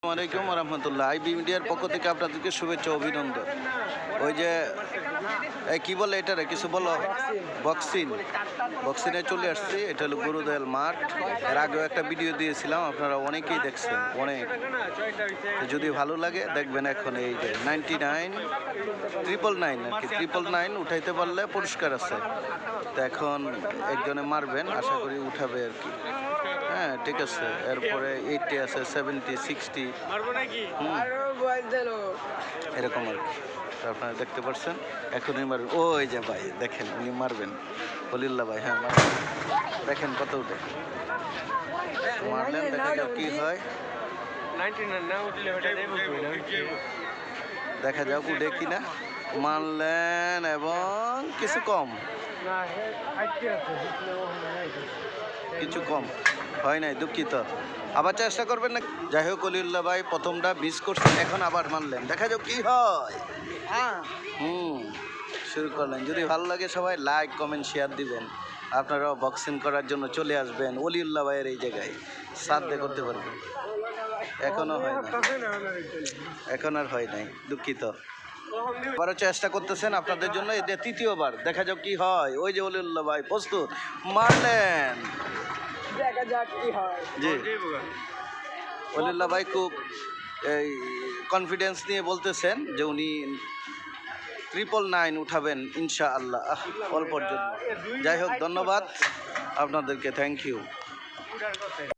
আসসালামাইকুম রহমতুল্লাহ। আইবি মিডিয়ার পক্ষ থেকে আপনাদেরকে শুভেচ্ছা অভিনন্দন। ওই যে কি বলে এটারে কিছু বলো, বক্সিনে চলে আসছি। এটা হলো গুরুদয়াল মাঠ। এর আগেও একটা ভিডিও দিয়েছিলাম, আপনারা অনেকেই দেখছেন। অনেক যদি ভালো লাগে দেখবেন। এখন এই যে 99 999 আর কি 999 উঠাইতে পারলে পুরস্কার আছে। তো এখন একজনে মারবেন, আশা করি উঠাবে আর কি। হ্যাঁ ঠিক আছে। এরপরে 80 আছে, 70 60 এরকম আর কি। আপনারা দেখতে পাচ্ছেন এখনই মারবেন। ওই যে ভাই দেখেন উনি মারবেন, খলিল্লা ভাই। হ্যাঁ মারবেন, দেখেন কত উঠে মারলেন। দেখা যাক কি হয়, দেখা যাক উঠে কিনা। মারলেন এবং কিছু কম হয় নাই, দুঃখিত। আবার চেষ্টা করবেন না। যাই হোক, অলিউল্লাহ ভাই প্রথমটা মিস করছেন, এখন আবার মানলেন। দেখা যাক কি হয়। শুরু করলেন। যদি ভালো লাগে সবাই লাইক কমেন্ট শেয়ার দিবেন। আপনারাও বক্সিং করার জন্য চলে আসবেন অলিউল্লাহ ভাইয়ের এই জায়গায়, সাথে করতে পারবেন। এখনো হয় না, এখন আর হয় নাই, দুঃখিত। আবারও চেষ্টা করতেছেন আপনাদের জন্য, এটা তৃতীয়বার। দেখা যাক কি হয়। ওই যে অলিউল্লাহ ভাই প্রস্তুত, মারলেন। দেখা যাক কি হয়। জি, অলিউল্লাহ ভাই খুব এই কনফিডেন্স নিয়ে বলতেছেন যে উনি 999 উঠাবেন ইনশাআল্লাহ, অল্পর জন্য। যাই হোক, ধন্যবাদ আপনাদেরকে, থ্যাংক ইউ।